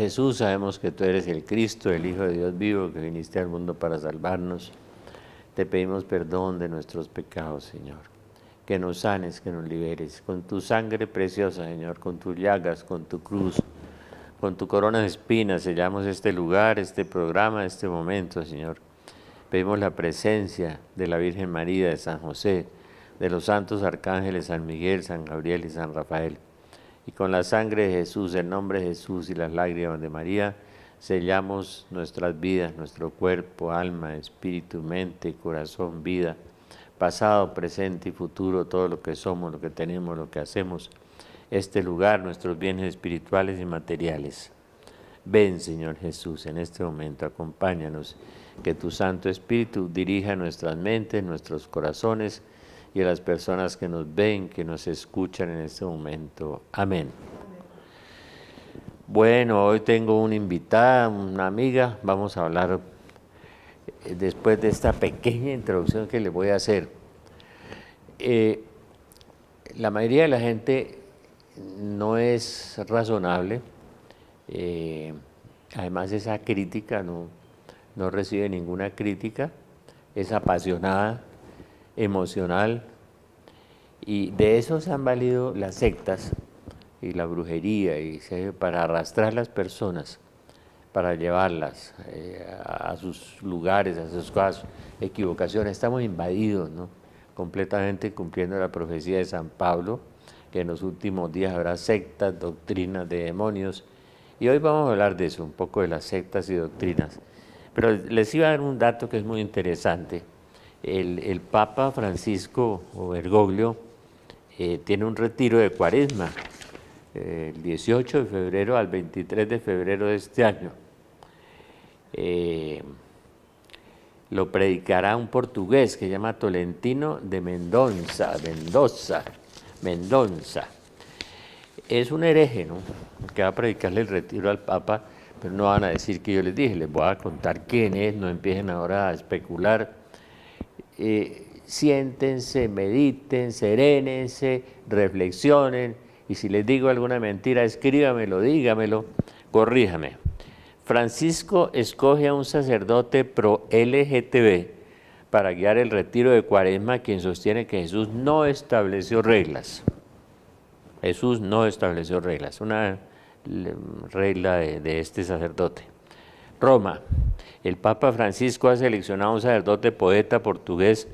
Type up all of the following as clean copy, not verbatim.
Jesús, sabemos que tú eres el Cristo, el Hijo de Dios vivo, que viniste al mundo para salvarnos. Te pedimos perdón de nuestros pecados, Señor. Que nos sanes, que nos liberes. Con tu sangre preciosa, Señor, con tus llagas, con tu cruz, con tu corona de espinas, sellamos este lugar, este programa, este momento, Señor. Pedimos la presencia de la Virgen María, de San José, de los santos arcángeles San Miguel, San Gabriel y San Rafael. Y con la sangre de Jesús, el nombre de Jesús y las lágrimas de María, sellamos nuestras vidas, nuestro cuerpo, alma, espíritu, mente, corazón, vida, pasado, presente y futuro, todo lo que somos, lo que tenemos, lo que hacemos, este lugar, nuestros bienes espirituales y materiales. Ven, Señor Jesús, en este momento, acompáñanos, que tu Santo Espíritu dirija nuestras mentes, nuestros corazones y a las personas que nos ven, que nos escuchan en este momento. Amén. Bueno, hoy tengo una invitada, una amiga. Vamos a hablar después de esta pequeña introducción que le voy a hacer. La mayoría de la gente no es razonable. Además, esa crítica no recibe ninguna crítica. Es apasionada, emocional, y de eso se han valido las sectas y la brujería para arrastrar las personas, para llevarlas a sus lugares, a sus cosas, equivocaciones. Estamos invadidos, ¿no?, completamente cumpliendo la profecía de San Pablo, que en los últimos días habrá sectas, doctrinas de demonios, y hoy vamos a hablar de eso, un poco de las sectas y doctrinas. Pero les iba a dar un dato que es muy interesante. El Papa Francisco o Bergoglio tiene un retiro de Cuaresma, el 18 de febrero al 23 de febrero de este año. Lo predicará un portugués que se llama Tolentino de Mendoza. Es un hereje, ¿no?, que va a predicarle el retiro al Papa, pero no van a decir que yo les dije, les voy a contar quién es, no empiecen ahora a especular. Siéntense, mediten, serénense, reflexionen, y si les digo alguna mentira, escríbamelo, dígamelo, corríjame. Francisco escoge a un sacerdote pro LGTB para guiar el retiro de Cuaresma, quien sostiene que Jesús no estableció reglas. Jesús no estableció reglas, una regla de este sacerdote. Roma. El Papa Francisco ha seleccionado a un sacerdote poeta portugués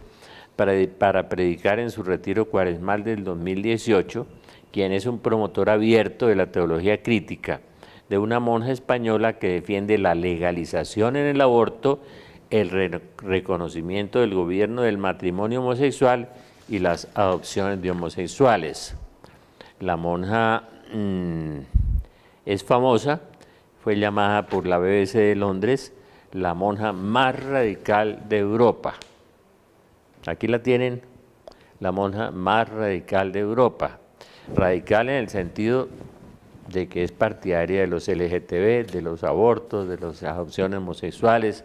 para predicar en su retiro cuaresmal del 2018, quien es un promotor abierto de la teología crítica, de una monja española que defiende la legalización en el aborto, el reconocimiento del gobierno del matrimonio homosexual y las adopciones de homosexuales. La monja es famosa, fue llamada por la BBC de Londres la monja más radical de Europa. Aquí la tienen, la monja más radical de Europa. Radical en el sentido de que es partidaria de los LGTB, de los abortos, de las adopciones homosexuales.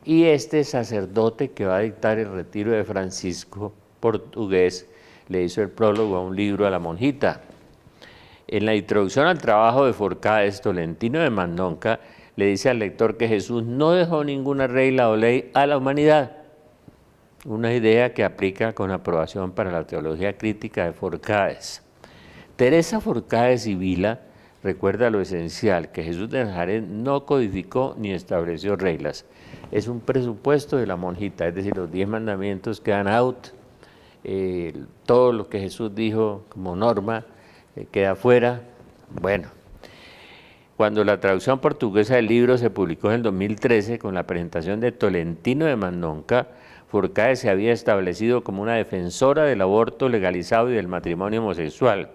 Y este sacerdote que va a dictar el retiro de Francisco, portugués, le hizo el prólogo a un libro a la monjita. En la introducción al trabajo de Forcades, Tolentino de Mandonca le dice al lector que Jesús no dejó ninguna regla o ley a la humanidad, una idea que aplica con aprobación para la teología crítica de Forcades. Teresa Forcades y Vila recuerda lo esencial, que Jesús de Nazaret no codificó ni estableció reglas. Es un presupuesto de la monjita, es decir, los 10 mandamientos quedan out, todo lo que Jesús dijo como norma queda fuera. Bueno, cuando la traducción portuguesa del libro se publicó en el 2013 con la presentación de Tolentino de Mandonca, Forcades se había establecido como una defensora del aborto legalizado y del matrimonio homosexual.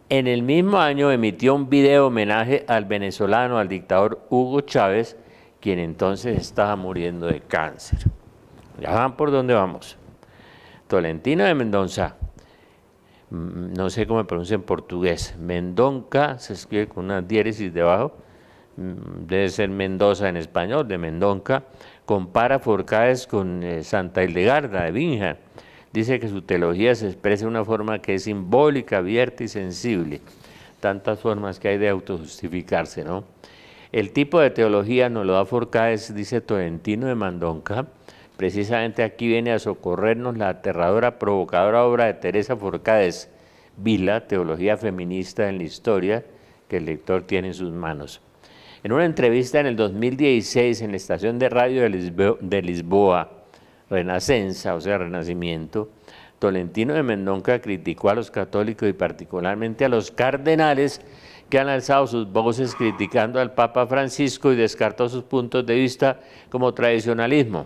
En el mismo año emitió un video homenaje al venezolano, al dictador Hugo Chávez, quien entonces estaba muriendo de cáncer. Ya van por dónde vamos. Tolentino de Mendoza, no sé cómo se pronuncia en portugués, Mendonca, se escribe con una diéresis debajo, debe ser Mendoza en español, de Mendonca, compara Forcades con Santa Hildegarda de Bingen. Dice que su teología se expresa de una forma que es simbólica, abierta y sensible. Tantas formas que hay de autojustificarse, ¿no? El tipo de teología nos lo da Forcades, dice Tolentino de Mendonca. Precisamente aquí viene a socorrernos la aterradora, provocadora obra de Teresa Forcades Vila, Teología Feminista en la Historia, que el lector tiene en sus manos. En una entrevista en el 2016 en la estación de radio de Lisboa, Renascença, o sea, Renacimiento, Tolentino de Mendonca criticó a los católicos y particularmente a los cardenales que han alzado sus voces criticando al Papa Francisco y descartó sus puntos de vista como tradicionalismo.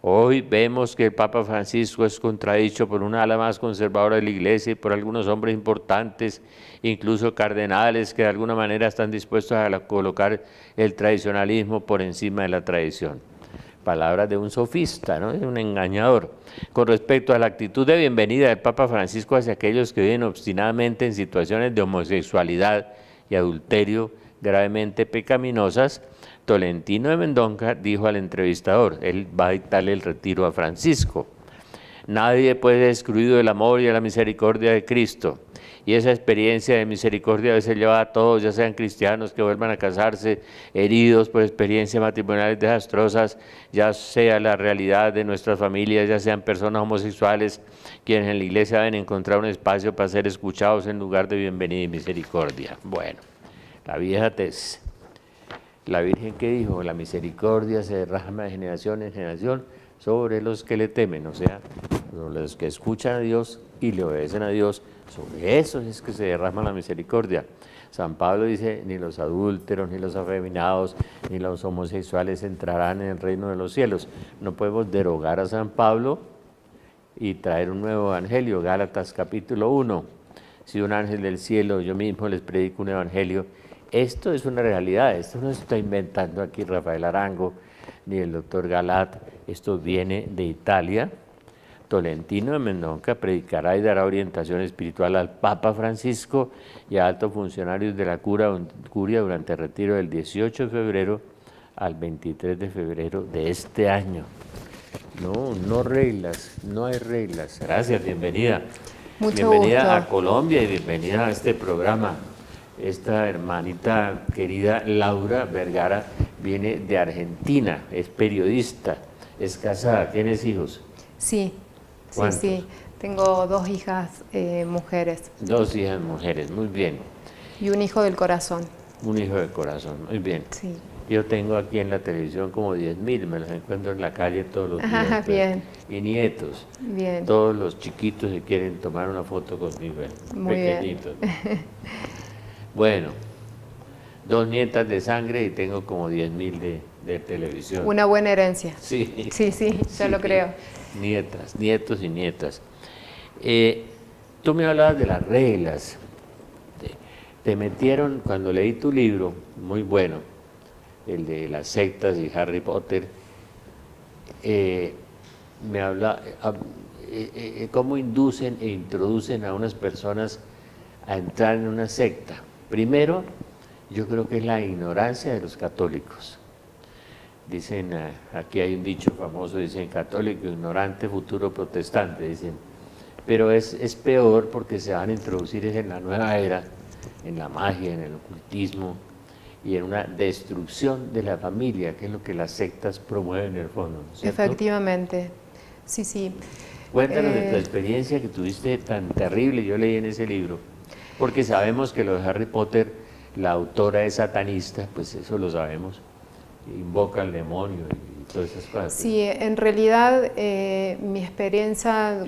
Hoy vemos que el Papa Francisco es contradicho por una ala más conservadora de la Iglesia y por algunos hombres importantes, incluso cardenales, que de alguna manera están dispuestos a colocar el tradicionalismo por encima de la tradición. Palabras de un sofista, ¿no? De un engañador. Con respecto a la actitud de bienvenida del Papa Francisco hacia aquellos que viven obstinadamente en situaciones de homosexualidad y adulterio gravemente pecaminosas, Tolentino de Mendonca dijo al entrevistador, él va a dictarle el retiro a Francisco: nadie puede ser excluido del amor y de la misericordia de Cristo, y esa experiencia de misericordia a veces lleva a todos, ya sean cristianos que vuelvan a casarse, heridos por experiencias matrimoniales desastrosas, ya sea la realidad de nuestras familias, ya sean personas homosexuales, quienes en la iglesia deben encontrar un espacio para ser escuchados en lugar de bienvenida y misericordia. Bueno, la vieja tesis. La Virgen, ¿qué dijo? La misericordia se derrama de generación en generación sobre los que le temen, o sea, sobre los que escuchan a Dios y le obedecen a Dios, sobre esos es que se derrama la misericordia. San Pablo dice, ni los adúlteros, ni los afeminados, ni los homosexuales entrarán en el reino de los cielos. No podemos derogar a San Pablo y traer un nuevo evangelio. Gálatas capítulo 1, si un ángel del cielo, yo mismo les predico un evangelio. Esto es una realidad, esto no se está inventando aquí Rafael Arango ni el doctor Galat, esto viene de Italia. Tolentino de Mendonca predicará y dará orientación espiritual al Papa Francisco y a altos funcionarios de la curia durante el retiro del 18 de febrero al 23 de febrero de este año. No reglas, no hay reglas. Gracias, bienvenida. Bienvenida a Colombia y bienvenida a este programa. Esta hermanita querida Laura Vergara viene de Argentina, es periodista, es casada, ¿tienes hijos? Sí, ¿Cuántos? sí, tengo 2 hijas mujeres. 2 hijas mujeres, muy bien. Y un hijo del corazón. Un hijo del corazón, muy bien. Sí. Yo tengo aquí en la televisión como 10.000, me los encuentro en la calle todos los días. Ah, bien. Y nietos. Bien. Todos los chiquitos que quieren tomar una foto conmigo, Muy pequeñitos. Bueno, 2 nietas de sangre y tengo como 10.000 de televisión. Una buena herencia. Sí. Sí, yo lo creo. Nietas, nietos y nietas. Tú me hablabas de las reglas. Te metieron, cuando leí tu libro, muy bueno, el de las sectas y Harry Potter, me habla cómo inducen e introducen a unas personas a entrar en una secta. Primero, yo creo que es la ignorancia de los católicos. Dicen, aquí hay un dicho famoso, dicen católico, ignorante, futuro protestante, dicen. Pero es peor porque se van a introducir en la nueva era, en la magia, en el ocultismo y en una destrucción de la familia, que es lo que las sectas promueven en el fondo, ¿cierto? Efectivamente, sí. Cuéntanos de tu experiencia que tuviste tan terrible, yo leí en ese libro, porque sabemos que lo de Harry Potter, la autora es satanista, pues eso lo sabemos, invoca al demonio y todas esas cosas. Sí, en realidad mi experiencia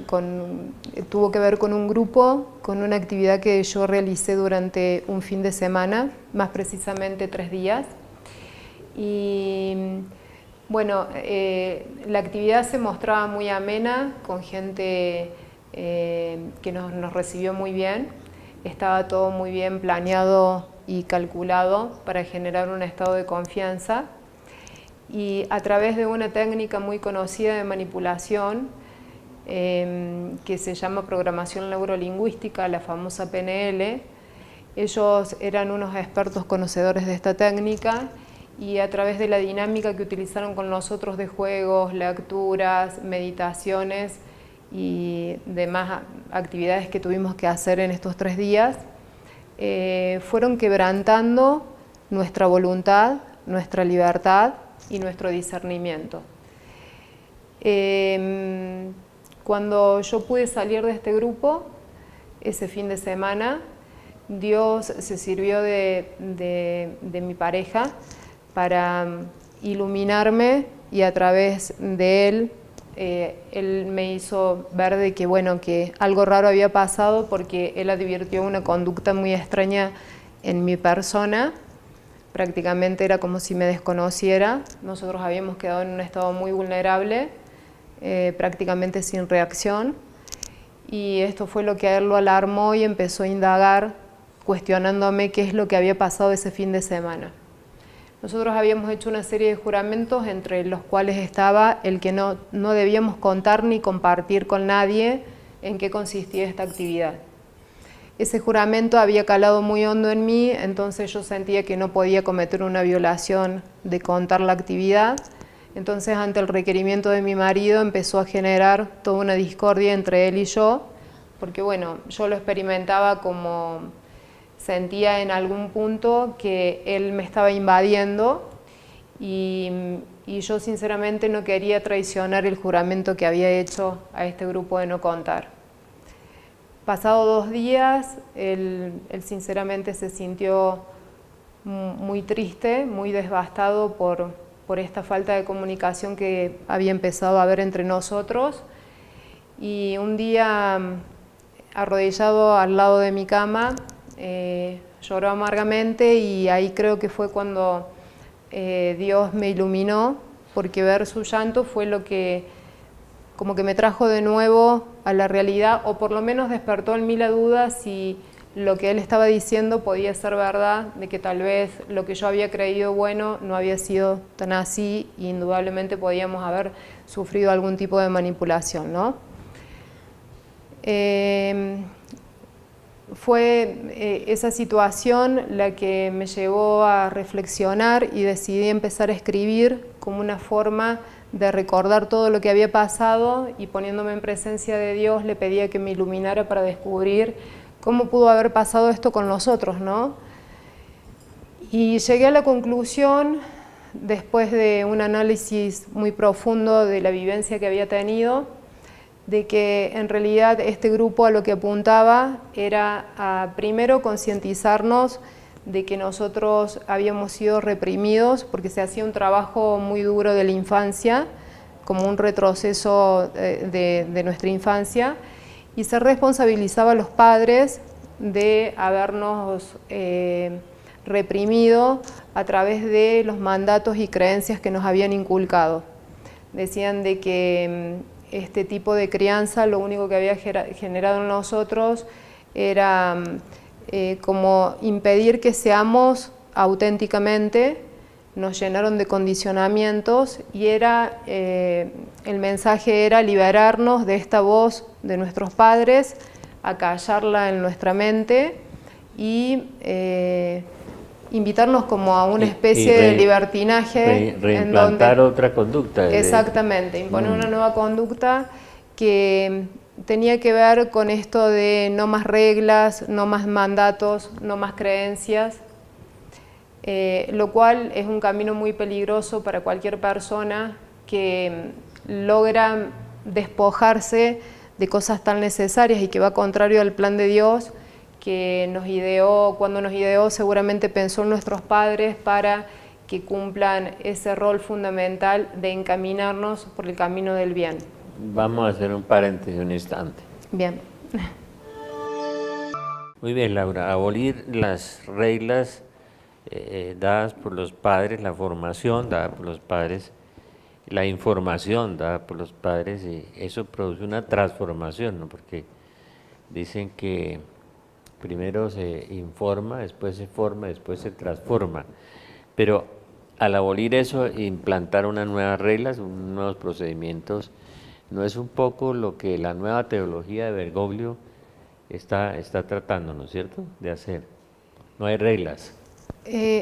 tuvo que ver con un grupo, con una actividad que yo realicé durante un fin de semana, más precisamente 3 días. Y bueno, la actividad se mostraba muy amena, con gente que nos recibió muy bien. Estaba todo muy bien planeado y calculado para generar un estado de confianza. Y a través de una técnica muy conocida de manipulación que se llama programación neurolingüística, la famosa PNL, ellos eran unos expertos conocedores de esta técnica y a través de la dinámica que utilizaron con nosotros de juegos, lecturas, meditaciones y demás actividades que tuvimos que hacer en estos 3 días, fueron quebrantando nuestra voluntad, nuestra libertad y nuestro discernimiento. Cuando yo pude salir de este grupo, ese fin de semana, Dios se sirvió de mi pareja para iluminarme, y a través de él, él me hizo ver de que, bueno, que algo raro había pasado, porque él advirtió una conducta muy extraña en mi persona. Prácticamente era como si me desconociera. Nosotros habíamos quedado en un estado muy vulnerable, prácticamente sin reacción, y esto fue lo que a él lo alarmó y empezó a indagar, cuestionándome qué es lo que había pasado ese fin de semana. Nosotros habíamos hecho una serie de juramentos, entre los cuales estaba el que no debíamos contar ni compartir con nadie en qué consistía esta actividad. Ese juramento había calado muy hondo en mí, entonces yo sentía que no podía cometer una violación de contar la actividad. Entonces, ante el requerimiento de mi marido, empezó a generar toda una discordia entre él y yo, porque bueno, yo lo experimentaba como sentía en algún punto que él me estaba invadiendo, y yo sinceramente no quería traicionar el juramento que había hecho a este grupo de no contar. Pasado 2 días, él sinceramente se sintió muy triste, muy devastado por esta falta de comunicación que había empezado a haber entre nosotros, y un día, arrodillado al lado de mi cama, lloró amargamente, y ahí creo que fue cuando Dios me iluminó, porque ver su llanto fue lo que como que me trajo de nuevo a la realidad, o por lo menos despertó en mí la duda si lo que él estaba diciendo podía ser verdad, de que tal vez lo que yo había creído bueno no había sido tan así, y indudablemente podíamos haber sufrido algún tipo de manipulación, ¿no? Fue esa situación la que me llevó a reflexionar, y decidí empezar a escribir como una forma de recordar todo lo que había pasado, y poniéndome en presencia de Dios le pedía que me iluminara para descubrir cómo pudo haber pasado esto con nosotros, ¿no? Y llegué a la conclusión, después de un análisis muy profundo de la vivencia que había tenido, de que en realidad este grupo a lo que apuntaba era a primero concientizarnos de que nosotros habíamos sido reprimidos, porque se hacía un trabajo muy duro de la infancia, como un retroceso de nuestra infancia, y se responsabilizaba a los padres de habernos reprimido a través de los mandatos y creencias que nos habían inculcado. Decían de que este tipo de crianza lo único que había generado en nosotros era como impedir que seamos auténticamente. Nos llenaron de condicionamientos, y el mensaje era liberarnos de esta voz de nuestros padres, acallarla en nuestra mente, y invitarnos como a una especie de libertinaje. Reimplantar otra conducta. Exactamente, imponer una nueva conducta que tenía que ver con esto de no más reglas, no más mandatos, no más creencias, lo cual es un camino muy peligroso para cualquier persona que logra despojarse de cosas tan necesarias y que va contrario al plan de Dios, que nos ideó. Cuando nos ideó, seguramente pensó en nuestros padres para que cumplan ese rol fundamental de encaminarnos por el camino del bien. Vamos a hacer un paréntesis un instante. Bien. Muy bien, Laura. Abolir las reglas dadas por los padres, la formación dada por los padres, la información dada por los padres, y eso produce una transformación, ¿no? Porque dicen que primero se informa, después se forma, después se transforma. Pero al abolir eso, implantar unas nuevas reglas, unos nuevos procedimientos, ¿no es un poco lo que la nueva teología de Bergoglio está tratando, ¿no es cierto?, de hacer? No hay reglas.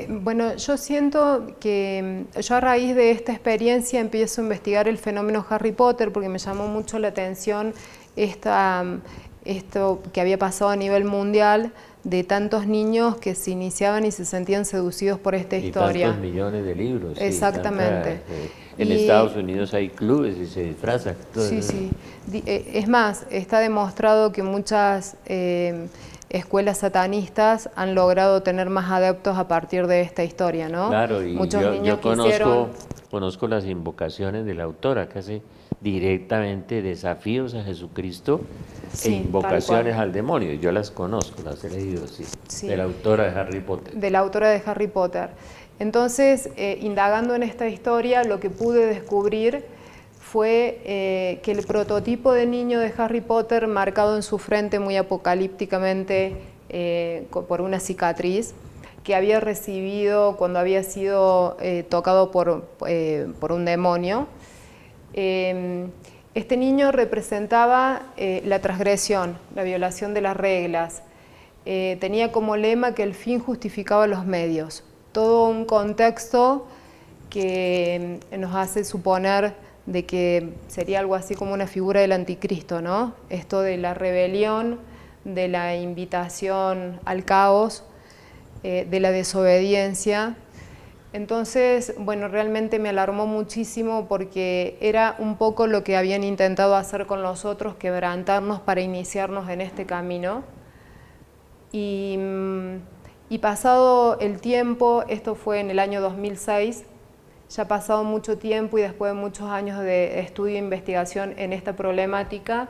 Bueno, yo siento que yo a raíz de esta experiencia empiezo a investigar el fenómeno Harry Potter, porque me llamó mucho la atención esto que había pasado a nivel mundial, de tantos niños que se iniciaban y se sentían seducidos por esta historia. Y tantos millones de libros. Exactamente. En Estados Unidos hay clubes y se disfrazan. Sí, sí. Es más, está demostrado que muchas escuelas satanistas han logrado tener más adeptos a partir de esta historia, ¿no? Claro, y muchos niños yo conozco las invocaciones de la autora, que hace directamente desafíos a Jesucristo e invocaciones al demonio. Yo las conozco, las he leído, sí, de la autora de Harry Potter. De la autora de Harry Potter. Entonces, indagando en esta historia, lo que pude descubrir fue que el prototipo de niño de Harry Potter, marcado en su frente muy apocalípticamente por una cicatriz, que había recibido cuando había sido tocado por un demonio, este niño representaba la transgresión, la violación de las reglas. Tenía como lema que el fin justificaba los medios. Todo un contexto que nos hace suponer de que sería algo así como una figura del anticristo, ¿no? Esto de la rebelión, de la invitación al caos, de la desobediencia. Entonces, bueno, realmente me alarmó muchísimo porque era un poco lo que habían intentado hacer con nosotros, quebrantarnos para iniciarnos en este camino. Y pasado el tiempo, esto fue en el año 2006, ya ha pasado mucho tiempo y después de muchos años de estudio e investigación en esta problemática,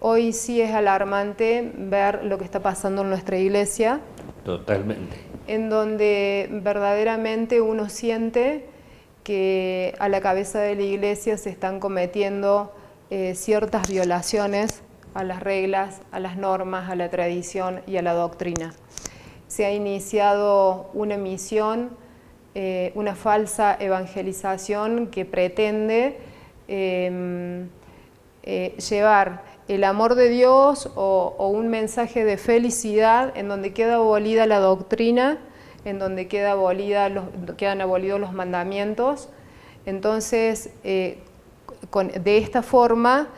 hoy sí es alarmante ver lo que está pasando en nuestra iglesia. Totalmente. En donde verdaderamente uno siente que a la cabeza de la iglesia se están cometiendo ciertas violaciones a las reglas, a las normas, a la tradición y a la doctrina. Se ha iniciado una misión, una falsa evangelización que pretende llevar el amor de Dios o un mensaje de felicidad en donde queda abolida la doctrina, en donde quedan abolidos los mandamientos. Entonces, de esta forma,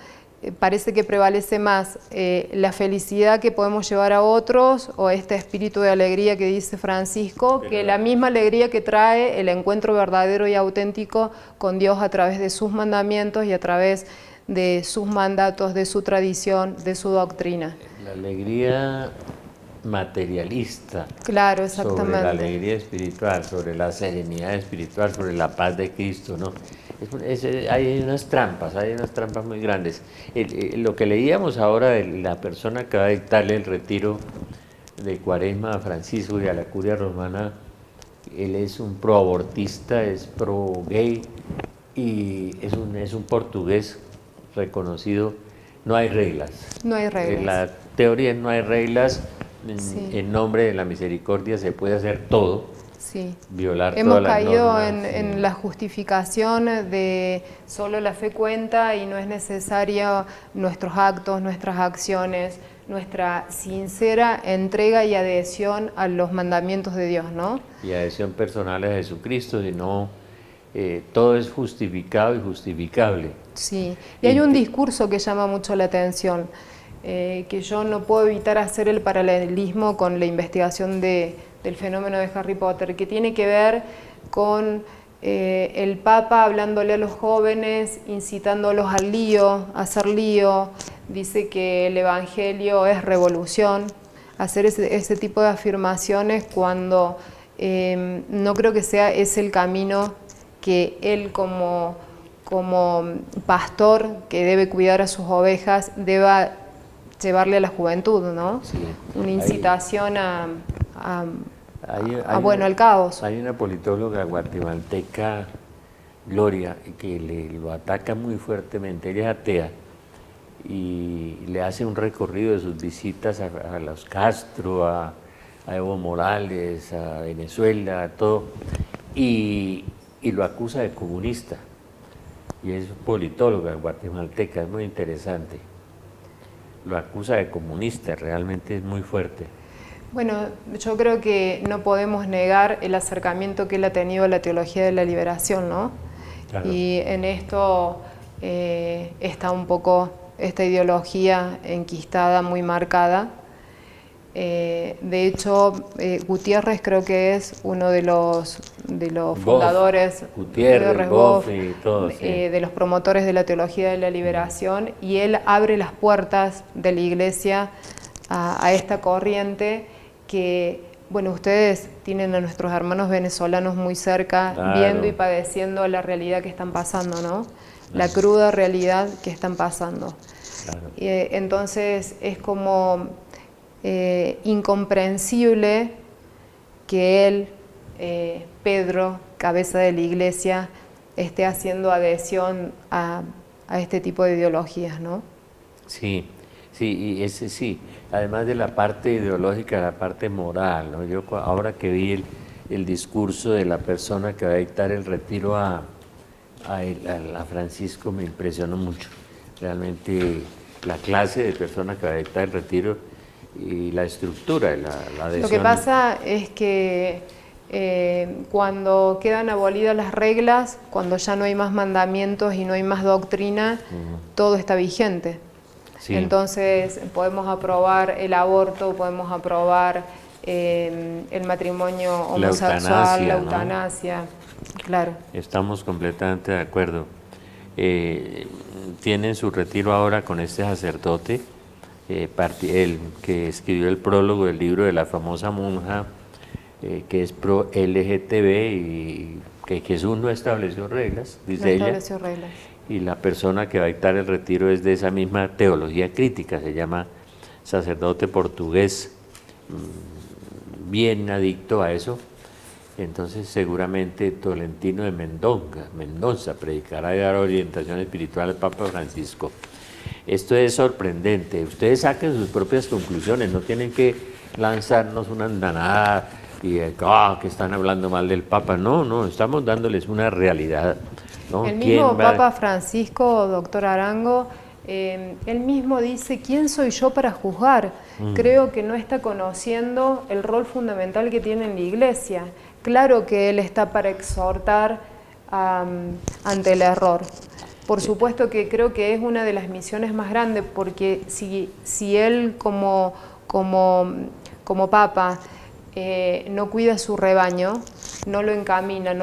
parece que prevalece más la felicidad que podemos llevar a otros o este espíritu de alegría que dice Francisco, que la misma alegría que trae el encuentro verdadero y auténtico con Dios a través de sus mandamientos y a través de sus mandatos, de su tradición, de su doctrina. La alegría materialista. Claro, exactamente. Sobre la alegría espiritual, sobre la serenidad espiritual, sobre la paz de Cristo, ¿no? Hay unas trampas muy grandes. Lo que leíamos ahora de la persona que va a dictarle el retiro de Cuaresma a Francisco y a la curia romana, él es un pro-abortista, es pro-gay y es un portugués reconocido. No hay reglas. No hay reglas. En la teoría no hay reglas. Sí. En nombre de la misericordia se puede hacer todo. Sí. Violar Hemos todas las caído normas, en la justificación de solo la fe cuenta y no es necesario nuestros actos, nuestras acciones, nuestra sincera entrega y adhesión a los mandamientos de Dios, ¿no? Y adhesión personal a Jesucristo, sino todo es justificado y justificable. Sí, y hay un discurso que llama mucho la atención, que yo no puedo evitar hacer el paralelismo con la investigación del fenómeno de Harry Potter, que tiene que ver con el Papa hablándole a los jóvenes, incitándolos al lío, a hacer lío, dice que el Evangelio es revolución, hacer ese tipo de afirmaciones cuando no creo que sea ese el camino que él como pastor que debe cuidar a sus ovejas deba llevarle a la juventud, ¿no? Sí. Una incitación al caos. Hay una politóloga guatemalteca, Gloria, que lo ataca muy fuertemente. Ella es atea y le hace un recorrido de sus visitas a los Castro, a Evo Morales, a Venezuela, a todo, y lo acusa de comunista. Y es politóloga guatemalteca, es muy interesante. Lo acusa de comunista, realmente es muy fuerte. Bueno, yo creo que no podemos negar el acercamiento que él ha tenido a la teología de la liberación, ¿no? Claro. Y en esto está un poco esta ideología enquistada, muy marcada. De hecho, Gutiérrez creo que es uno de los fundadores, Gutiérrez, Boff y todos, sí. De los promotores de la teología de la liberación, y él abre las puertas de la Iglesia a esta corriente que, bueno, ustedes tienen a nuestros hermanos venezolanos muy cerca, claro, viendo y padeciendo la realidad que están pasando, ¿no? La cruda realidad que están pasando. Claro. Entonces es como incomprensible que él, Pedro, cabeza de la Iglesia, esté haciendo adhesión a este tipo de ideologías, ¿no? Sí, sí, y ese sí, además de la parte ideológica, la parte moral, ¿no? Yo ahora que vi el discurso de la persona que va a dictar el retiro a Francisco, me impresionó mucho. Realmente la clase de persona que va a dictar el retiro y la estructura, la adhesión. Lo que pasa es que cuando quedan abolidas las reglas, cuando ya no hay más mandamientos y no hay más doctrina, todo está vigente. Sí. Entonces podemos aprobar el aborto, podemos aprobar el matrimonio homosexual, la eutanasia, ¿no? Claro. Estamos completamente de acuerdo. Tienen su retiro ahora con este sacerdote, el que escribió el prólogo del libro de la famosa monja, que es pro LGTB y que Jesús no estableció reglas, dice ella. No estableció reglas. Y la persona que va a dictar el retiro es de esa misma teología crítica, se llama sacerdote portugués, bien adicto a eso. Entonces seguramente Tolentino de Mendoza predicará y dará orientación espiritual al Papa Francisco. Esto es sorprendente, ustedes saquen sus propias conclusiones, no tienen que lanzarnos una andanada y que están hablando mal del Papa, no, estamos dándoles una realidad, ¿no? El mismo Papa Francisco, doctor Arango, él mismo dice, ¿quién soy yo para juzgar? Creo que no está conociendo el rol fundamental que tiene en la Iglesia. Claro que él está para exhortar ante el error. Por supuesto que creo que es una de las misiones más grandes, porque si él como Papa no cuida su rebaño, no lo encamina,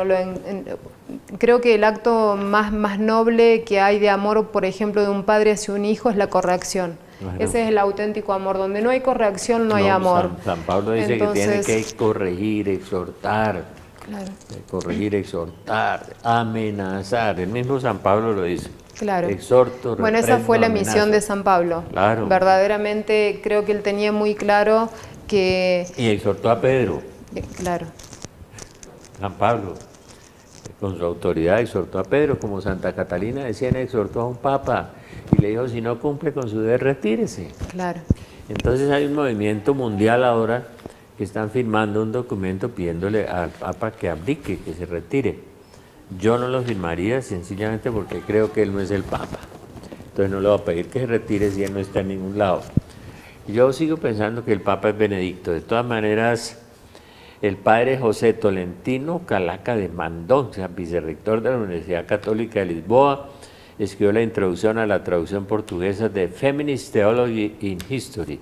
creo que el acto más noble que hay de amor, por ejemplo, de un padre hacia un hijo es la corrección. Bueno. Ese es el auténtico amor. Donde no hay corrección, no hay amor. San Pablo dice que tiene que corregir, exhortar, claro, corregir, exhortar, amenazar. El mismo San Pablo lo dice. Claro. Exhorto, bueno, esa fue la misión de San Pablo. Claro. Verdaderamente creo que él tenía muy claro que... Y exhortó a Pedro. Claro. San Pablo, con su autoridad, exhortó a Pedro, como Santa Catalina de Siena exhortó a un papa y le dijo, si no cumple con su deber, retírese. Claro. Entonces hay un movimiento mundial ahora que están firmando un documento pidiéndole al papa que abdique, que se retire. Yo no lo firmaría sencillamente porque creo que él no es el papa. Entonces no le voy a pedir que se retire si él no está en ningún lado. Yo sigo pensando que el papa es Benedicto. De todas maneras, el padre José Tolentino Calaca de Mendoza, vicerrector de la Universidad Católica de Lisboa, escribió la introducción a la traducción portuguesa de Feminist Theology in History,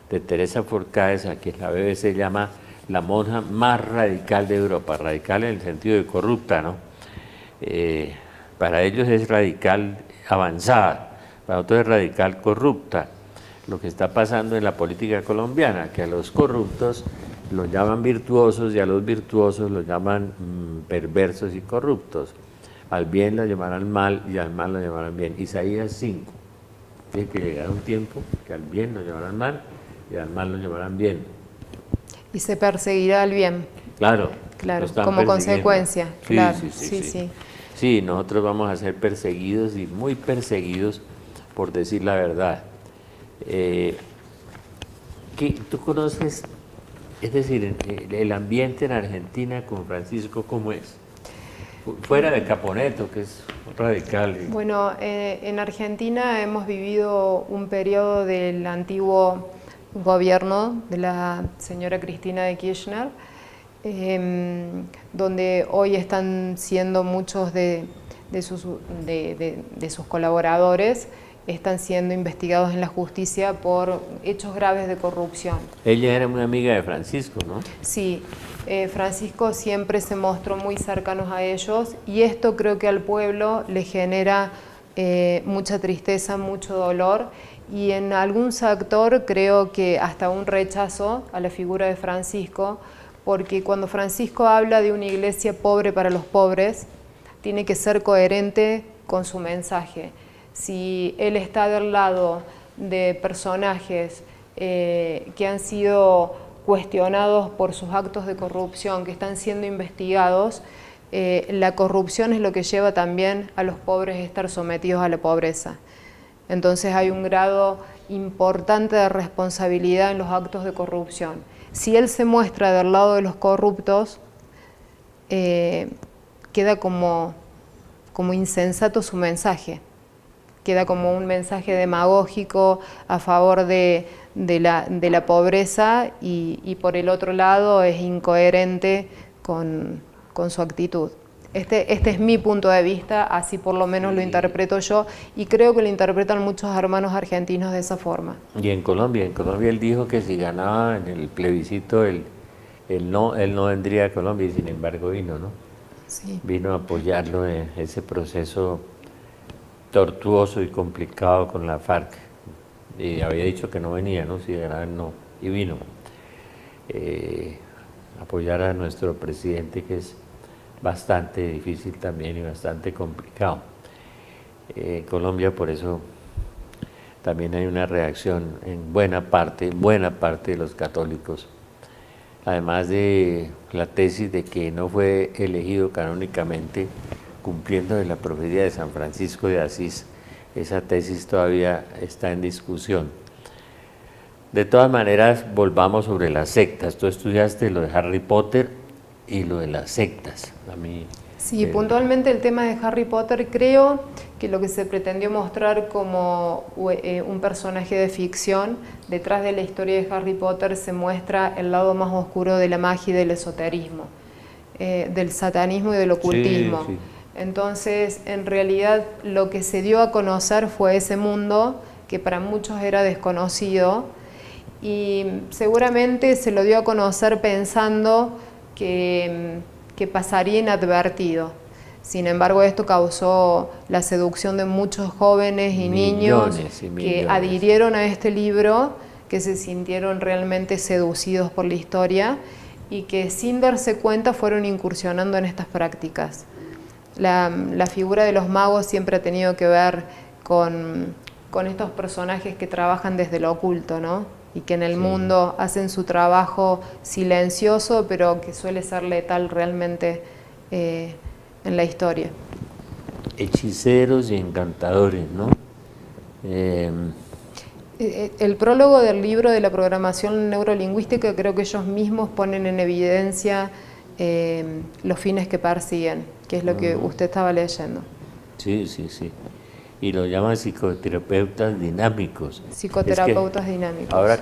de Teresa Forcades, a quien la BBC llama la monja más radical de Europa, radical en el sentido de corrupta, ¿no? Para ellos es radical avanzada, para otros es radical corrupta. Lo que está pasando en la política colombiana, que a los corruptos los llaman virtuosos y a los virtuosos los llaman perversos y corruptos. Al bien lo llamarán mal y al mal lo llamarán bien. Isaías 5. Tiene que llegar un tiempo que al bien lo llamarán mal y al mal lo llamarán bien. Y se perseguirá al bien. Claro. Claro, como consecuencia. Sí, claro. Sí, sí, nosotros vamos a ser perseguidos y muy perseguidos por decir la verdad. ¿Tú conoces, es decir, el ambiente en Argentina con Francisco, cómo es? Fuera de Caponeto, que es radical. Bueno, en Argentina hemos vivido un periodo del antiguo gobierno de la señora Cristina de Kirchner, donde hoy están siendo muchos de sus colaboradores están siendo investigados en la justicia por hechos graves de corrupción. Ella era muy amiga de Francisco, ¿no? Sí, Francisco siempre se mostró muy cercanos a ellos y esto creo que al pueblo le genera mucha tristeza, mucho dolor y en algún sector creo que hasta un rechazo a la figura de Francisco, porque cuando Francisco habla de una iglesia pobre para los pobres, tiene que ser coherente con su mensaje. Si él está del lado de personajes que han sido cuestionados por sus actos de corrupción, que están siendo investigados, la corrupción es lo que lleva también a los pobres a estar sometidos a la pobreza. Entonces hay un grado importante de responsabilidad en los actos de corrupción. Si él se muestra del lado de los corruptos, queda como insensato su mensaje, queda como un mensaje demagógico a favor de la pobreza y por el otro lado es incoherente con su actitud. Este es mi punto de vista, así por lo menos lo interpreto yo y creo que lo interpretan muchos hermanos argentinos de esa forma. Y en Colombia él dijo que si ganaba en el plebiscito él no vendría a Colombia y sin embargo vino, ¿no? Sí. Vino a apoyarlo en ese proceso tortuoso y complicado con la FARC. Y había dicho que no venía, ¿no? Si ganaba no, y vino. Apoyar a nuestro presidente, que es bastante difícil también y bastante complicado. Colombia, por eso también hay una reacción en buena parte de los católicos, además de la tesis de que no fue elegido canónicamente cumpliendo de la profecía de San Francisco de Asís. Esa tesis todavía está en discusión. De todas maneras, volvamos sobre las sectas. Tú estudiaste lo de Harry Potter y lo de las sectas. A mí, sí, puntualmente el tema de Harry Potter, creo que lo que se pretendió mostrar como un personaje de ficción, detrás de la historia de Harry Potter se muestra el lado más oscuro de la magia y del esoterismo, del satanismo y del ocultismo. Sí, sí. Entonces, en realidad, lo que se dio a conocer fue ese mundo que para muchos era desconocido y seguramente se lo dio a conocer pensando que pasaría inadvertido. Sin embargo, esto causó la seducción de muchos jóvenes y niños que adhirieron a este libro, que se sintieron realmente seducidos por la historia y que sin darse cuenta fueron incursionando en estas prácticas. La figura de los magos siempre ha tenido que ver con estos personajes que trabajan desde lo oculto, ¿no? Y que en el mundo hacen su trabajo silencioso, pero que suele ser letal realmente en la historia. Hechiceros y encantadores, ¿no? El prólogo del libro de la programación neurolingüística, creo que ellos mismos ponen en evidencia los fines que persiguen, que es lo que usted estaba leyendo. Sí, sí, sí. Y lo llaman psicoterapeutas dinámicos. Psicoterapeutas dinámicos. Ahora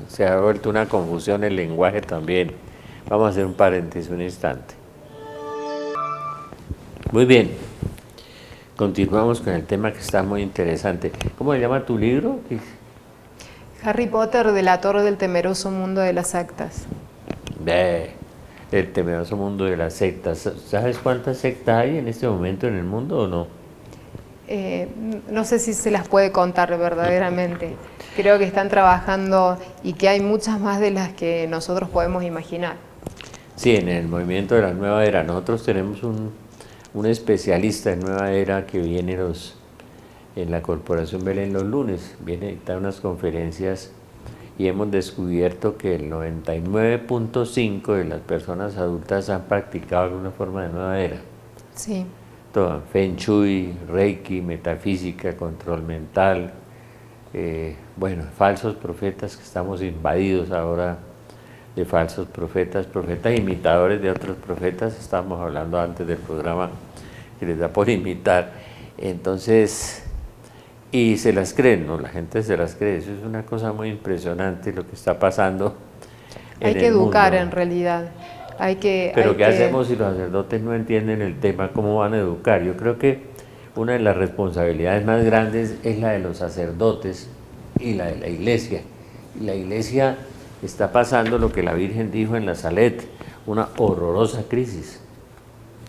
se ha vuelto una confusión el lenguaje también. Vamos a hacer un paréntesis un instante. Muy bien. Continuamos con el tema que está muy interesante. ¿Cómo se llama tu libro? Harry Potter de la Torre del Temeroso Mundo de las Sectas. El temeroso mundo de las sectas. ¿Sabes cuántas sectas hay en este momento en el mundo o no? No sé si se las puede contar verdaderamente. Creo que están trabajando y que hay muchas más de las que nosotros podemos imaginar. Sí, en el movimiento de la nueva era. Nosotros tenemos un especialista en nueva era que viene en la Corporación Belén los lunes. Viene a dictar unas conferencias y hemos descubierto que el 99.5% de las personas adultas han practicado alguna forma de nueva era. Sí. Todo, Feng Shui, Reiki, metafísica, control mental, falsos profetas, que estamos invadidos ahora de falsos profetas, profetas imitadores de otros profetas, estábamos hablando antes del programa que les da por imitar, entonces, y se las creen, ¿no? La gente se las cree, eso es una cosa muy impresionante lo que está pasando en el mundo. Hay que educar en realidad. Pero ¿qué hacemos si los sacerdotes no entienden el tema? ¿Cómo van a educar? Yo creo que una de las responsabilidades más grandes es la de los sacerdotes y la de la iglesia. Y la iglesia está pasando lo que la Virgen dijo en la Salet, una horrorosa crisis,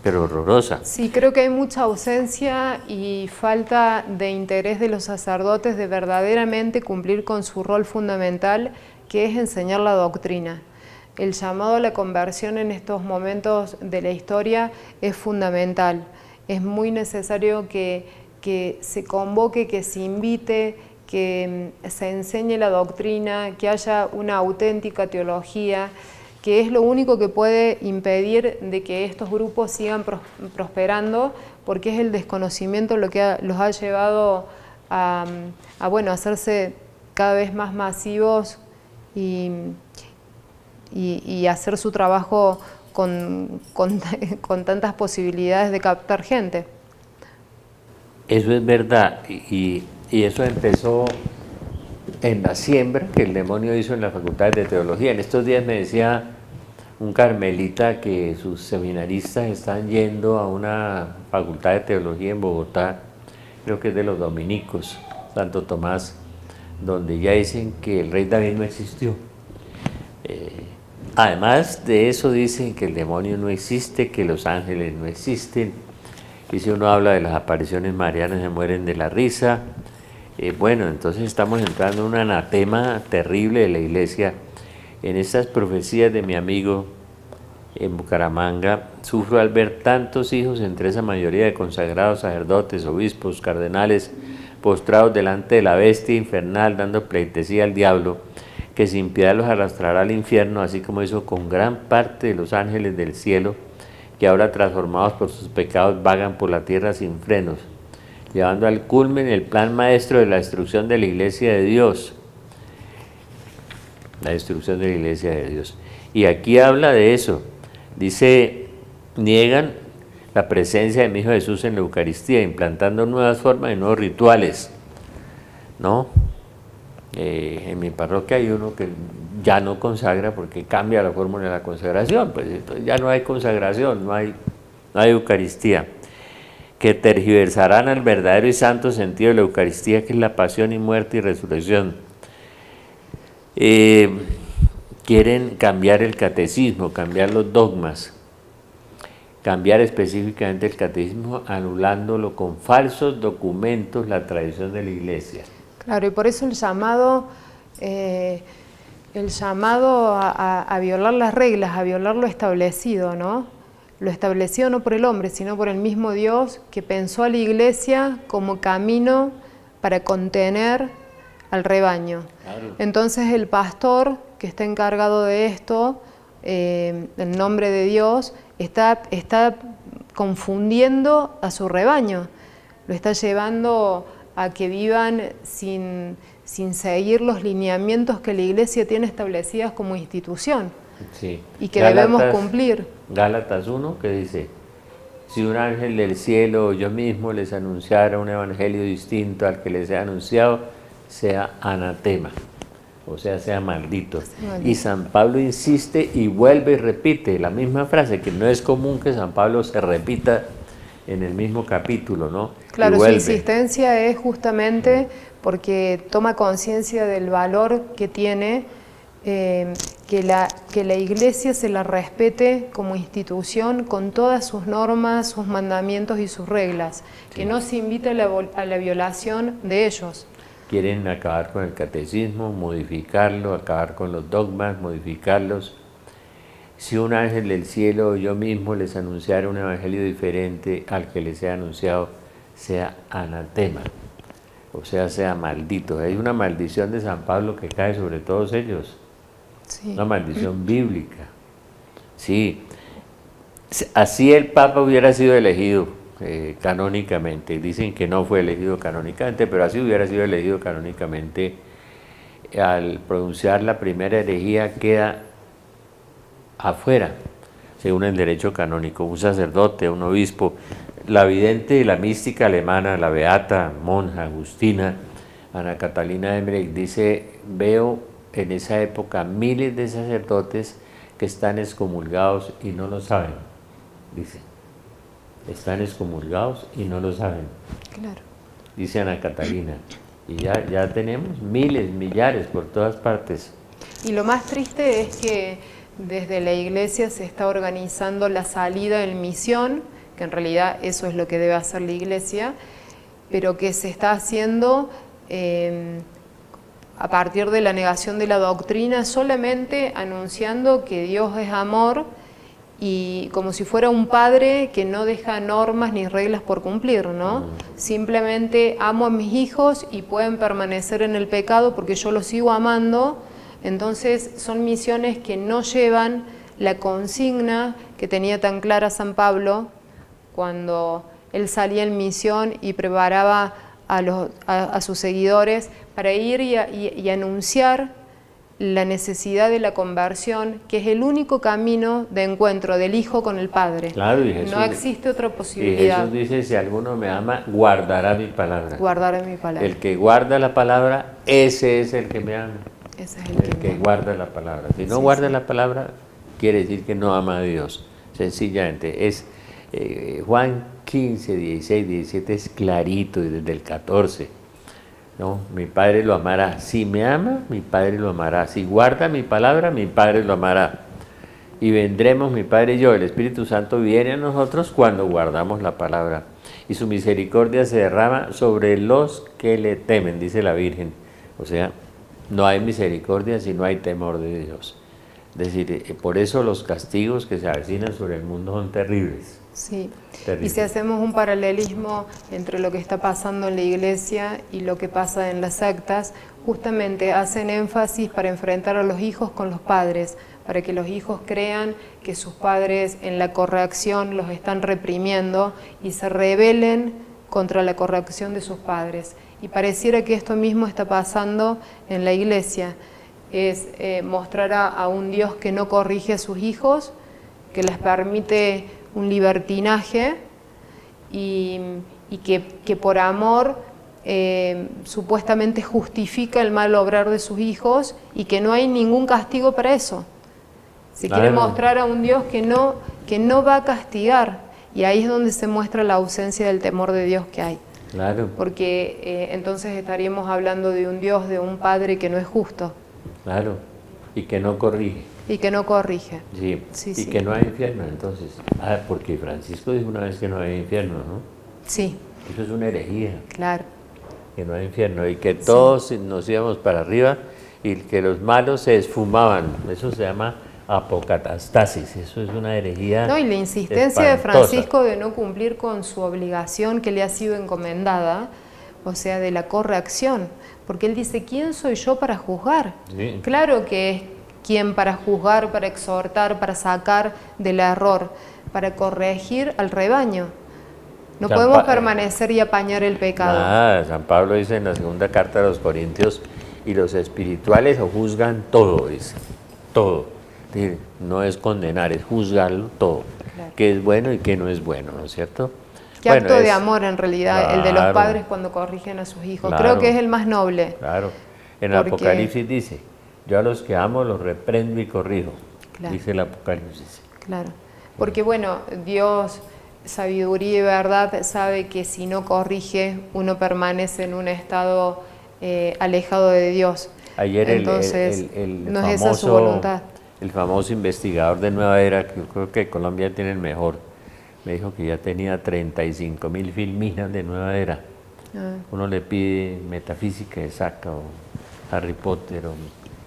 pero horrorosa. Sí, creo que hay mucha ausencia y falta de interés de los sacerdotes de verdaderamente cumplir con su rol fundamental, que es enseñar la doctrina. El llamado a la conversión en estos momentos de la historia es fundamental. Es muy necesario que se convoque, que se invite, que se enseñe la doctrina, que haya una auténtica teología, que es lo único que puede impedir de que estos grupos sigan prosperando, porque es el desconocimiento lo que los ha llevado a hacerse cada vez más masivos y hacer su trabajo con tantas posibilidades de captar gente. Eso es verdad, y eso empezó en la siembra que el demonio hizo en las facultades de teología. En estos días me decía un carmelita que sus seminaristas están yendo a una facultad de teología en Bogotá, creo que es de los dominicos, Santo Tomás, donde ya dicen que el rey David no existió. Además de eso dicen que el demonio no existe, que los ángeles no existen, y si uno habla de las apariciones marianas se mueren de la risa. Bueno, entonces estamos entrando en un anatema terrible de la iglesia. En estas profecías de mi amigo en Bucaramanga, sufro al ver tantos hijos entre esa mayoría de consagrados sacerdotes, obispos, cardenales, postrados delante de la bestia infernal, dando pleitesía al diablo, que sin piedad los arrastrará al infierno, así como hizo con gran parte de los ángeles del cielo, que ahora transformados por sus pecados vagan por la tierra sin frenos, llevando al culmen el plan maestro de la destrucción de la iglesia de Dios. La destrucción de la iglesia de Dios. Y aquí habla de eso. Dice, niegan la presencia de mi Hijo Jesús en la Eucaristía, implantando nuevas formas y nuevos rituales, ¿no? En mi parroquia hay uno que ya no consagra porque cambia la fórmula de la consagración, pues entonces ya no hay consagración, no hay Eucaristía, que tergiversarán el verdadero y santo sentido de la Eucaristía, que es la pasión y muerte y resurrección. Quieren cambiar el catecismo, cambiar los dogmas, cambiar específicamente el catecismo, anulándolo con falsos documentos, la tradición de la iglesia. Claro, y por eso el llamado a violar las reglas, a violar lo establecido, ¿no? Lo establecido no por el hombre, sino por el mismo Dios, que pensó a la iglesia como camino para contener al rebaño. Claro. Entonces el pastor que está encargado de esto, en nombre de Dios, está confundiendo a su rebaño, lo está llevando a que vivan sin seguir los lineamientos que la iglesia tiene establecidas como institución, sí, y que debemos cumplir. Gálatas 1, que dice, si un ángel del cielo o yo mismo les anunciara un evangelio distinto al que les he anunciado, sea anatema, o sea maldito. Y San Pablo insiste y vuelve y repite la misma frase, que no es común que San Pablo se repita en el mismo capítulo, ¿no? Claro, su insistencia es justamente porque toma conciencia del valor que tiene que la iglesia se la respete como institución con todas sus normas, sus mandamientos y sus reglas, sí, que no se invite a la violación de ellos. Quieren acabar con el catecismo, modificarlo, acabar con los dogmas, modificarlos. Si un ángel del cielo o yo mismo les anunciara un evangelio diferente al que les he anunciado, sea anatema, o sea maldito. Hay una maldición de San Pablo que cae sobre todos ellos, sí, una maldición bíblica. Sí, así el Papa hubiera sido elegido canónicamente, dicen que no fue elegido canónicamente, pero así hubiera sido elegido canónicamente, al pronunciar la primera herejía queda afuera, según el derecho canónico, un sacerdote, un obispo. La vidente y la mística alemana, la beata monja agustina Ana Catalina Emmerich, dice, veo en esa época miles de sacerdotes que están excomulgados y no lo saben, dice. están excomulgados y no lo saben, Claro. dice Ana Catalina. Y ya tenemos miles, millares por todas partes. Y lo más triste es que desde la iglesia se está organizando la salida en misión, que en realidad eso es lo que debe hacer la iglesia, pero que se está haciendo a partir de la negación de la doctrina, solamente anunciando que Dios es amor y como si fuera un padre que no deja normas ni reglas por cumplir, ¿no? Simplemente amo a mis hijos y pueden permanecer en el pecado porque yo los sigo amando. Entonces son misiones que no llevan la consigna que tenía tan clara San Pablo cuando él salía en misión y preparaba a sus seguidores para ir y anunciar la necesidad de la conversión, que es el único camino de encuentro del Hijo con el Padre. Claro, y Jesús, no existe otra y posibilidad. Jesús dice, si alguno me ama, guardará mi palabra. Guardar mi palabra. El que guarda la palabra, ese es el que me ama. Ese es El el que guarda la palabra. Si no Sí, guarda sí. la palabra, quiere decir que no ama a Dios. Sencillamente. Es Juan 15, 16, 17 es clarito, y desde el 14. ¿No? Mi Padre lo amará. Si me ama, mi Padre lo amará. Si guarda mi palabra, mi Padre lo amará. Y vendremos, mi Padre y yo. El Espíritu Santo viene a nosotros cuando guardamos la palabra. Y su misericordia se derrama sobre los que le temen, dice la Virgen. O sea, no hay misericordia si no hay temor de Dios. Es decir, por eso los castigos que se avecinan sobre el mundo son terribles. Sí, Terrible. y si hacemos un paralelismo entre lo que está pasando en la iglesia y lo que pasa en las sectas, justamente hacen énfasis para enfrentar a los hijos con los padres, para que los hijos crean que sus padres en la corrección los están reprimiendo y se rebelen contra la corrección de sus padres. Y pareciera que esto mismo está pasando en la iglesia, es mostrar a un Dios que no corrige a sus hijos, que les permite un libertinaje y que por amor supuestamente justifica el mal obrar de sus hijos y que no hay ningún castigo para eso. Se quiere mostrar a un Dios que no va a castigar, y ahí es donde se muestra la ausencia del temor de Dios que hay. Claro. Porque entonces estaríamos hablando de un Dios, de un Padre que no es justo. Claro, y que no corrige. Y que no corrige. Sí, Sí, y sí. que no hay infierno, entonces. Porque Francisco dijo una vez que no hay infierno, ¿no? Sí, Eso es una herejía, claro. que no hay infierno, y que todos nos íbamos para arriba y que los malos se esfumaban. Eso se llama apocatastasis, eso es una herejía. No, y la insistencia de espantosa. Francisco de no cumplir con su obligación que le ha sido encomendada, o sea, de la corrección, porque él dice, ¿quién soy yo para juzgar? Sí. Claro que es quien para juzgar, para exhortar, para sacar del error, para corregir al rebaño. No San podemos Pa- permanecer y apañar el pecado. Nada, San Pablo dice en la segunda carta a los Corintios, y los espirituales juzgan todo, dice, todo. Es decir, no es condenar, es juzgarlo todo, Claro. que es bueno y que no es bueno, ¿no es cierto? Qué Bueno, acto de es- amor en realidad, el de los Claro. padres cuando corrigen a sus hijos. Claro. Creo que es el más noble. Claro, en Porque- Apocalipsis dice, yo a los que amo los reprendo y corrijo, Claro. dice el Apocalipsis. Claro, porque bueno, Dios, sabiduría y verdad, sabe que si no corrige, uno permanece en un estado alejado de Dios. Ayer Entonces, el no famoso, es esa su voluntad. el famoso investigador de Nueva Era, que yo creo que Colombia tiene el mejor, me dijo que ya tenía 35.000 filminas de Nueva Era. Ah, Uno le pide metafísica y saca, o Harry Potter, o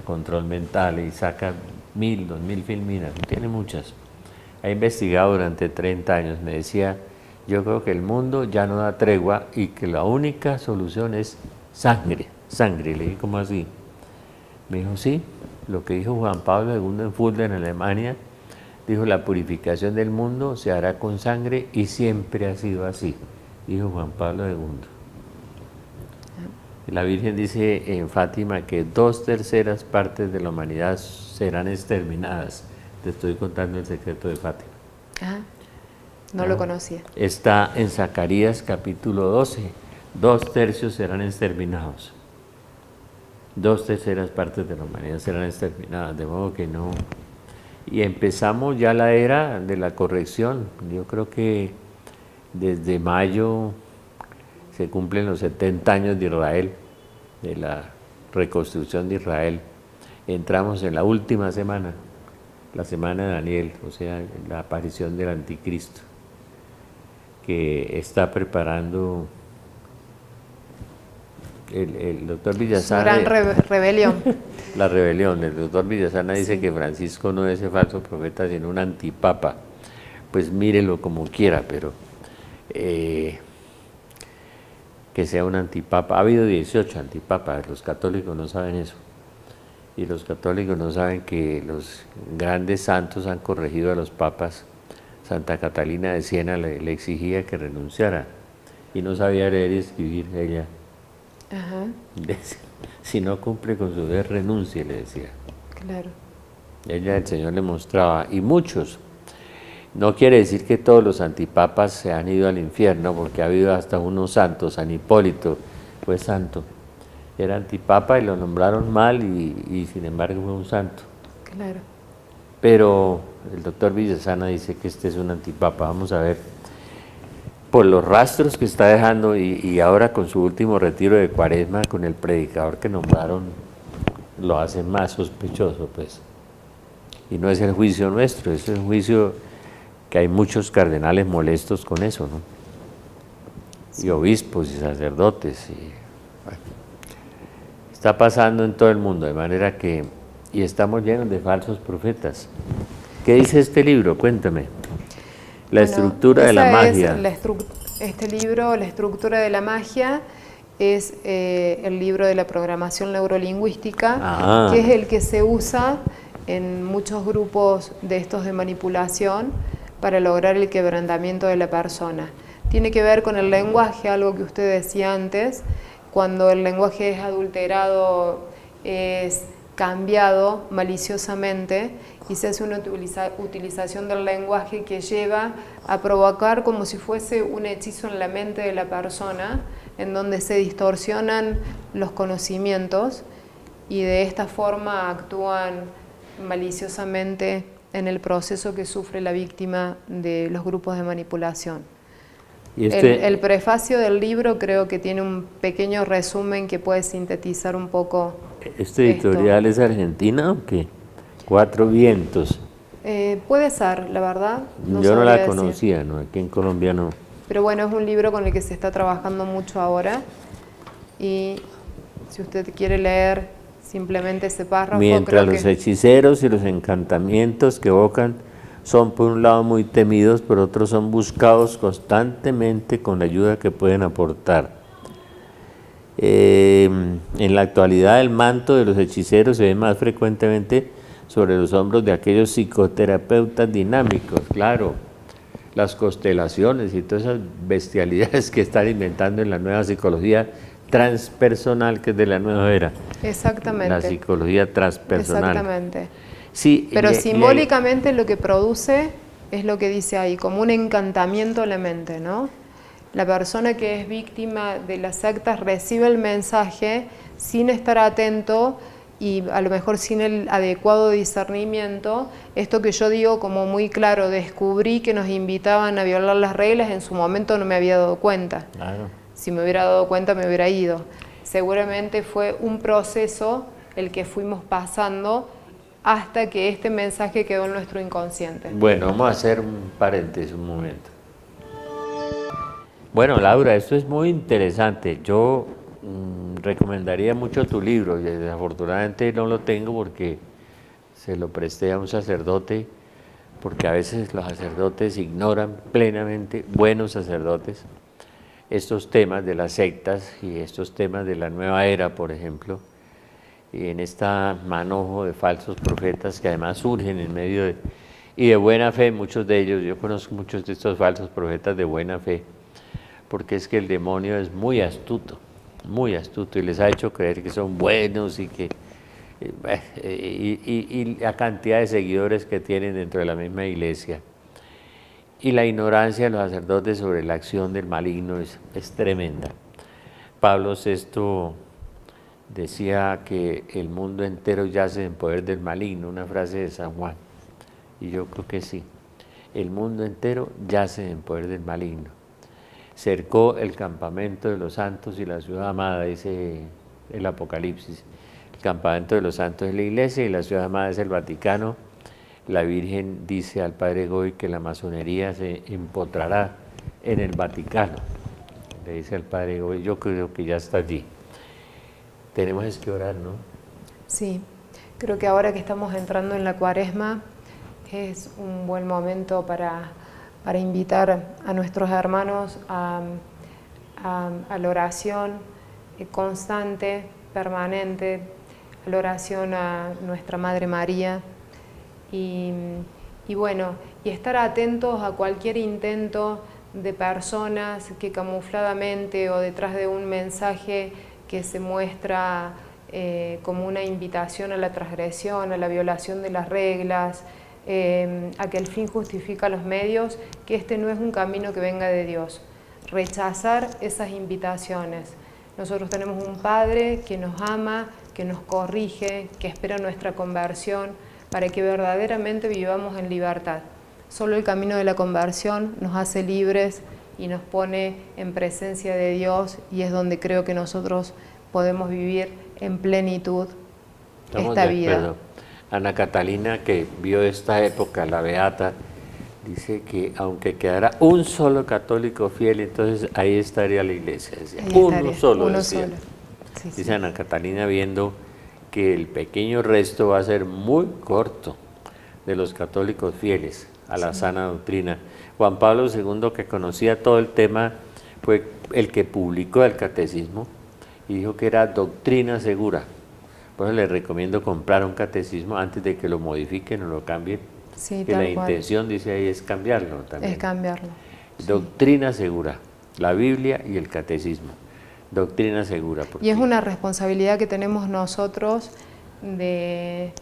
control mental, y saca 1.000, 2.000 filminas, tiene muchas. Ha investigado durante 30 años, me decía, yo creo que el mundo ya no da tregua y que la única solución es sangre, sangre. Le dije, ¿cómo así? Me dijo, sí, lo que dijo Juan Pablo II en Fulda, en Alemania, dijo, la purificación del mundo se hará con sangre y siempre ha sido así, dijo Juan Pablo II. La Virgen dice en Fátima que 2/3 partes de la humanidad serán exterminadas. Te estoy contando el secreto de Fátima. ajá, no lo conocía. Está en Zacarías capítulo 12. 2/3 serán exterminados. 2/3 partes de la humanidad serán exterminadas, de modo que no. Y empezamos ya la era de la corrección. Yo creo que Desde mayo se cumplen los 70 años de Israel, de la reconstrucción de Israel. Entramos en la última semana, la semana de Daniel, o sea, la aparición del anticristo, que está preparando el doctor Villasana. Gran rebelión. La rebelión. El doctor Villasana dice que Francisco no es el falso profeta, sino un antipapa. Pues mírelo como quiera, pero que sea un antipapa. Ha habido 18 antipapas, los católicos no saben eso. Y los católicos no saben que los grandes santos han corregido a los papas. Santa Catalina de Siena le exigía que renunciara y no sabía leer y escribir ella. Ajá. Si no cumple con su deber, renuncie, le decía. Claro. Ella, el Señor le mostraba, y muchos. No quiere decir que todos los antipapas se han ido al infierno, porque ha habido hasta unos santos. San Hipólito fue santo, era antipapa y lo nombraron mal y sin embargo fue un santo. Claro. Pero el doctor Villasana dice que este es un antipapa. Vamos a ver, por los rastros que está dejando y ahora con su último retiro de Cuaresma, con el predicador que nombraron, lo hace más sospechoso, pues. Y no es el juicio nuestro, es el juicio que hay muchos cardenales molestos con eso, ¿no? Y obispos y sacerdotes. Bueno, está pasando en todo el mundo, de manera que... Y estamos llenos de falsos profetas. ¿Qué dice este libro? Cuéntame. La estructura de la magia. Este libro, La estructura de la magia, es el libro de la programación neurolingüística, que es el que se usa en muchos grupos de estos de manipulación para lograr el quebrantamiento de la persona. Tiene que ver con el lenguaje, algo que usted decía antes, cuando el lenguaje es adulterado, es cambiado maliciosamente y se hace una utilización del lenguaje que lleva a provocar como si fuese un hechizo en la mente de la persona, en donde se distorsionan los conocimientos y de esta forma actúan maliciosamente en el proceso que sufre la víctima de los grupos de manipulación. ¿Y el prefacio del libro creo que tiene un pequeño resumen que puede sintetizar un poco. ¿Este editorial es argentina o qué? Cuatro Vientos. Puede ser, la verdad. Yo no la conocía, ¿no? Aquí en Colombia no. Pero bueno, es un libro con el que se está trabajando mucho ahora. Y si usted quiere leer simplemente ese párrafo... Mientras los hechiceros y los encantamientos que evocan son por un lado muy temidos, por otro son buscados constantemente con la ayuda que pueden aportar. En la actualidad el manto de los hechiceros se ve más frecuentemente sobre los hombros de aquellos psicoterapeutas dinámicos, claro, las constelaciones y todas esas bestialidades que están inventando en la nueva psicología transpersonal, que es de la nueva era. Exactamente. La psicología transpersonal. Exactamente. Sí, pero simbólicamente lo que produce es lo que dice ahí, como un encantamiento a la mente, ¿no? La persona que es víctima de las sectas recibe el mensaje sin estar atento y a lo mejor sin el adecuado discernimiento. Esto que yo digo como muy claro, descubrí que nos invitaban a violar las reglas, en su momento no me había dado cuenta. Claro. Si me hubiera dado cuenta me hubiera ido. Seguramente fue un proceso el que fuimos pasando hasta que este mensaje quedó en nuestro inconsciente. Bueno, vamos a hacer un paréntesis un momento. Bueno, Laura, esto es muy interesante. Yo recomendaría mucho tu libro. Desafortunadamente no lo tengo porque se lo presté a un sacerdote, porque a veces los sacerdotes ignoran plenamente, buenos sacerdotes, estos temas de las sectas y estos temas de la nueva era, por ejemplo, y en este manojo de falsos profetas que además surgen en medio de... y de buena fe, muchos de ellos. Yo conozco muchos de estos falsos profetas de buena fe, porque es que el demonio es muy astuto, y les ha hecho creer que son buenos y que y la cantidad de seguidores que tienen dentro de la misma iglesia. Y la ignorancia de los sacerdotes sobre la acción del maligno es tremenda. Pablo VI decía que el mundo entero yace en poder del maligno, una frase de San Juan, y yo creo que sí, el mundo entero yace en poder del maligno. cercó el campamento de los santos y la ciudad amada, dice el Apocalipsis. El campamento de los santos es la iglesia y la ciudad amada es el Vaticano. La Virgen dice al Padre Goy que la masonería se empotrará en el Vaticano. Le dice al Padre Goy, yo creo que ya está allí. Tenemos que orar, ¿no? Sí, creo que ahora que estamos entrando en la Cuaresma es un buen momento para invitar a nuestros hermanos a la oración constante, permanente, a la oración a nuestra Madre María y bueno, y estar atentos a cualquier intento de personas que camufladamente o detrás de un mensaje que se muestra como una invitación a la transgresión, a la violación de las reglas, a que el fin justifica los medios, que este no es un camino que venga de Dios. Rechazar esas invitaciones. Nosotros tenemos un Padre que nos ama, que nos corrige, que espera nuestra conversión para que verdaderamente vivamos en libertad. Solo el camino de la conversión nos hace libres y nos pone en presencia de Dios, y es donde creo que nosotros podemos vivir en plenitud esta vida. Ana Catalina, que vio esta época, la Beata, dice que aunque quedara un solo católico fiel, entonces ahí estaría la iglesia. Decía, uno solo. Sí, dice sí. Ana Catalina, viendo que el pequeño resto va a ser muy corto de los católicos fieles a la sana doctrina. Juan Pablo II, que conocía todo el tema, fue el que publicó el catecismo y dijo que era doctrina segura. Por eso les recomiendo comprar un catecismo antes de que lo modifiquen o lo cambien. Sí, que la intención, dice ahí, es cambiarlo también. Es cambiarlo. Doctrina segura, la Biblia y el catecismo. Doctrina segura. Y es una responsabilidad que tenemos nosotros de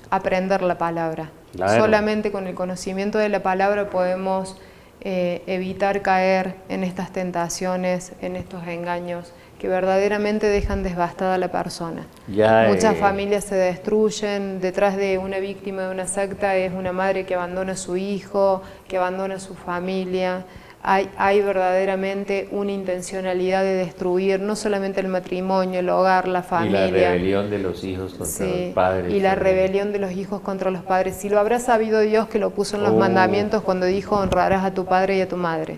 aprender la palabra. Claro. Solamente con el conocimiento de la palabra podemos evitar caer en estas tentaciones, en estos engaños que verdaderamente dejan devastada a la persona. Muchas familias se destruyen, detrás de una víctima de una secta es una madre que abandona a su hijo, que abandona a su familia. Hay verdaderamente una intencionalidad de destruir no solamente el matrimonio, el hogar, la familia. Y la rebelión de los hijos contra los padres. Y la rebelión de los hijos contra los padres. Si lo habrá sabido Dios, que lo puso en los mandamientos cuando dijo: honrarás a tu padre y a tu madre.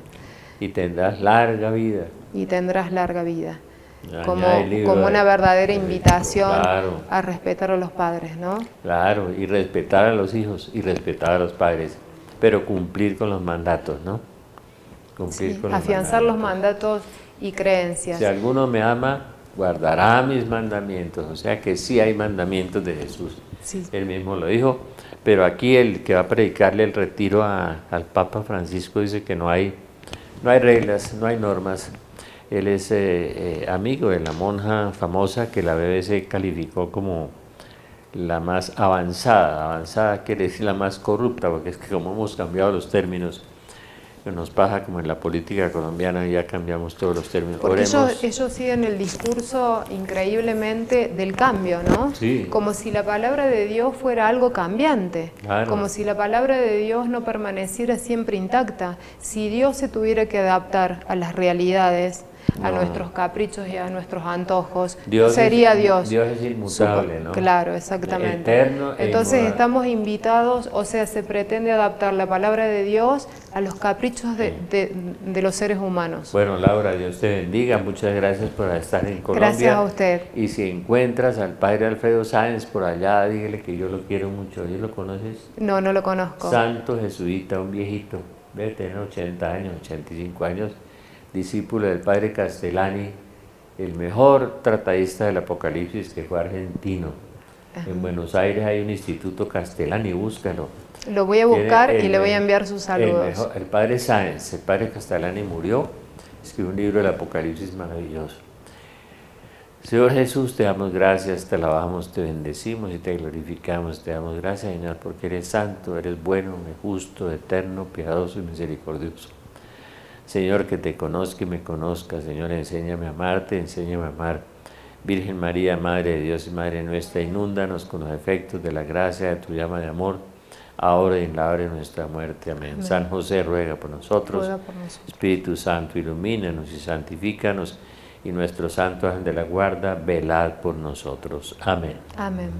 Y tendrás larga vida. Y tendrás larga vida. Como una verdadera invitación a respetar a los padres, ¿no? Claro, y respetar a los hijos y respetar a los padres, pero cumplir con los mandatos, ¿no? Afianzar los mandatos y creencias. Si alguno me ama, guardará mis mandamientos. O sea que sí hay mandamientos de Jesús. Sí. Él mismo lo dijo. Pero aquí el que va a predicarle el retiro al Papa Francisco dice que no hay reglas, no hay normas. Él es amigo de la monja famosa que la BBC calificó como la más avanzada quiere decir la más corrupta, porque es que como hemos cambiado los términos, nos pasa como en la política colombiana, ya cambiamos todos los términos. Porque ellos siguen el discurso increíblemente del cambio, ¿no? Sí. Como si la palabra de Dios fuera algo cambiante, claro. Como si la palabra de Dios no permaneciera siempre intacta. Si Dios se tuviera que adaptar a las realidades, a nuestros caprichos y a nuestros antojos, sería Dios. Dios es inmutable, ¿no? Claro, exactamente. Eterno e Entonces inmutable. Estamos invitados, o sea, se pretende adaptar la palabra de Dios a los caprichos de los seres humanos. Bueno, Laura, Dios te bendiga, muchas gracias por estar en Colombia. Gracias a usted. Y si encuentras al padre Alfredo Sáenz por allá, dígale que yo lo quiero mucho. ¿Sí lo conoces? No, no lo conozco. Santo jesuita, un viejito, debe tener 80 años, 85 años, discípulo del padre Castellani, el mejor tratadista del Apocalipsis, que fue argentino. Ajá. En Buenos Aires hay un instituto Castellani, búscalo. Lo voy a buscar y le voy a enviar sus saludos. El padre Sáenz, el padre Castellani murió, escribió un libro del Apocalipsis maravilloso. Señor Jesús, te damos gracias, te alabamos, te bendecimos y te glorificamos. Te damos gracias, Señor, porque eres santo, eres bueno, justo, eterno, piadoso y misericordioso. Señor, que te conozca y me conozca. Señor, enséñame a amarte, enséñame a amar. Virgen María, Madre de Dios y Madre nuestra, inúndanos con los efectos de la gracia de tu llama de amor, ahora y en la hora de nuestra muerte. Amén. Amén. San José, ruega por nosotros. Ruega por nosotros. Espíritu Santo, ilumínanos y santifícanos, y nuestro santo ángel de la guarda, velad por nosotros. Amén. Amén.